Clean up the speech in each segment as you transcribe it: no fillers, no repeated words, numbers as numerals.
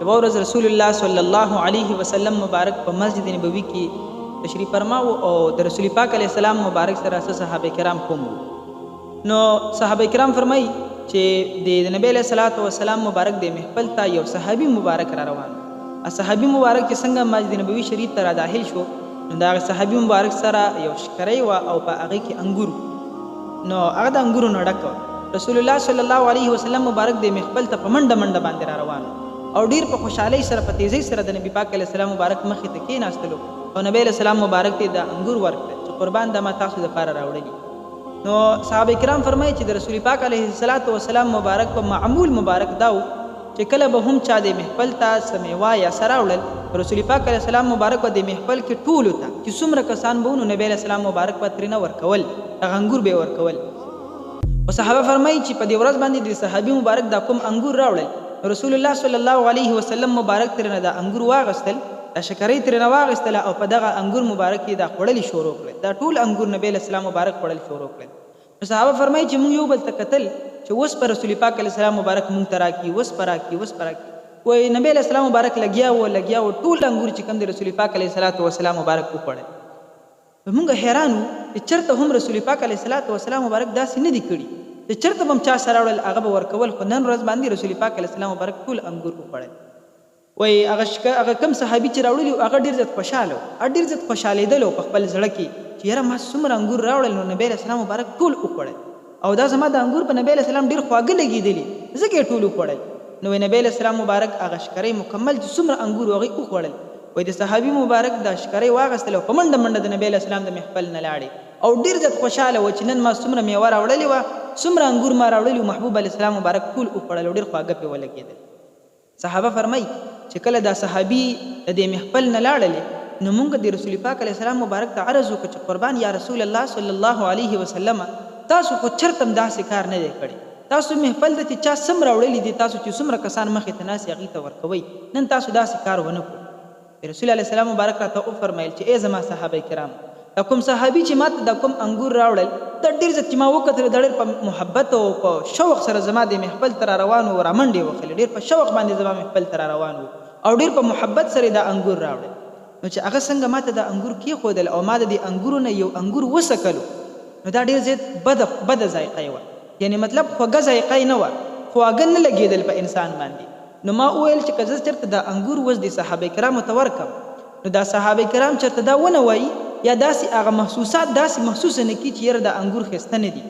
یوه ورځ رسول الله صلی الله علیه وسلم مبارک په مسجد نبوي کې تشریف فرما او د رسول پاک علیه السلام مبارک سره صحابه کرام کوم نو صحابه کرام فرمایي چې د نبی علیه الصلاۃ والسلام مبارک د محفل ته یو صحابي مبارک را روان صحابي مبارک چې څنګه مسجد نبوي شریف ته را داخل شو نو دا صحابي مبارک سره یو شکرۍ وه او په هغې کې انګور نو هغه د انګورو نه ډک رسول الله صلی الله علیه وسلم مبارک د محفل ته په منډه منډه باندې را روان او ډیر په خوشحالۍ سره په تیزۍ سره د نبی پاک علیه السلام مبارک مخې ته کېناستلو او نبی علیه السلام مبارک ته د انګور ورکړل چې قربان دا ما تاسو دپاره راوړلي نو صحابه کرام فرمایي چې د رسول پاک علیه السلام مبارک په معمول مبارک دا و چې کله به هم چا د محفل ته څه میوه یا څه راوړل رسول پاک علیه السلام مبارک به د محفل کې ټولو ته چې څومره کسان به نو نبی علیه السلام مبارک به ترېنه ورکول هغه انګور به یې ورکول او صحابه فرمایي چې په دې ورځ باندې د صحابي مبارک دا کوم انګور راوړل رسول الله صلی الله علیه وسلم مبارک ترنه دا انګور واغستل دا شکرۍ ترنه واغستل او په دغه انګور مبارک کې دا خوړل شروع کړل دا ټول انګور نبی اسلام مبارک خوړل شروع کړل صحابه فرمایي چې موږ یو بل ته کتل چې اوس پر رسول پاک علیه السلام مبارک موږ ته راکړي اوس پر راکړي وایي نبی علیه السلام مبارک لګیا و ټول انګور چې کوم د رسول پاک علیه السلام مبارک وخوړل موږ حیران وو چې چېرته هم رسول پاک علیه السلام مبارک داسې نه دي کړي چې چېرته به هم چا سره راوړل هغه به ورکول خو نن ورځ باندې رسول پاک علیه السلام مبارک ټول انګور وخوړل وایي هغه کوم صحابي چې راوړلي وو هغه ډېر زیات خوشحاله و ډېر زیات خوشحالېدل په خپل زړه کې چې یاره ما څومره انګور راوړل نو نبی علیه السلام مبارک ټول وخوړل او دا زما د انګور په نبی علیه السلام ډېر خواږه لګېدلي ځکه یې ټول وخوړل نو نبی علیه السلام مبارک هغه شکرۍ مکمل چې څومره انګور هغوی وخوړل وایي د صحابي مبارک دا شکرۍ واغېستل او په منډه منډه د نبی علیه السلام د محفل نه لاړې او ډېر زیات خوشحاله و چې نن ما څومره میوه راوړلې وه څومره انګور ما راوړلي وو محبوب علیه السلام مبارک ټول وخوړل او ډېر خواږه پرې ولګېدل صحابه فرمایي چې کله دا صحابي د دې محفل نه لاړلې نو موږ د رسول پاک علیه السلام مبارک ته عرض وکړو چې قربان یا رسول الله صلی الله علیه وسلم تاسو خو چېرته هم داسې کار نه دی کړی تاسو محفل ته چې چا څومره راوړلي دي تاسو چې څومره کسان مخې ته ناست هغوی ته ورکوئ نن تاسو داسې کار ونه کړو رسول علیه السلام مبارک راته وفرمیل چې ای زما صحابه کرام دا کوم صحابي چې ما ته دا کوم انګور راوړل دا ډېر زیات چې ما وکتل دا ډېر په محبت او په شوق سره زما د محفل ته را روان و رامنډې وهلې ډېر په شوق باندې زما محفل ته را روان و او ډېر په محبت سره دا انګور راوړل نو چې هغه څنګه ما ته دا انګور کېښودل او ما د دې انګورو نه یو انګور وڅکلو نو دا ډېر زیات بده ذایقه یې وه یعنې مطلب خوږه ذایقه یې نه وه خواږه نه لګېدل په انسان باندې نو ما وویل چې که زه چېرته دا انګور اوس د صحابه کرامو ته ورکړم نو دا صحابه کرام چېرته دا ونه وایي یا داسې هغه محسوسات داسې محسوسه نه کړي چې یاره دا انګور ښایسته نه دي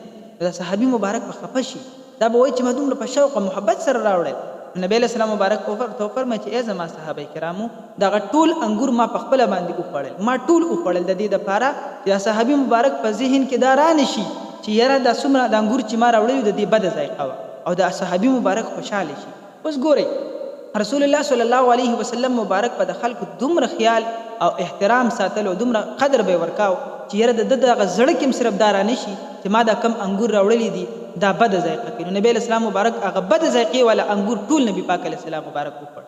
دا صحابي مبارک به خفه شي دا به وایي چې ما دومره په شوق او محبت سره راوړل نبی علیه السلام مبارک ته وفرمایي چې ای زما صحابه کرامو دغه ټول انګور ما په خپله باندې وخوړل ما ټول وخوړل د دې دپاره چې دا صحابي مبارک په ذهن کې دا رانشي چې یاره دا څومره د انګور چې ما راوړلي د دې بده ذایقه وه او دا صحابي مبارک خوشحاله شي اوس ګورئ رسول الله صلی الله علیه وسلم مبارک په د خلکو دومره خیال او احترام ساتل او دومره قدر به یې ورکاو چې یاره د ده دغه زړه کې هم صرف دا رانشي چې ما دا کم انګور راوړلي دي دا بده ذایقه کوي نو نبی علیه السلام مبارک هغه بده ذایقې والا انګور ټول نبي پاک علیه السلام مبارک وخوړ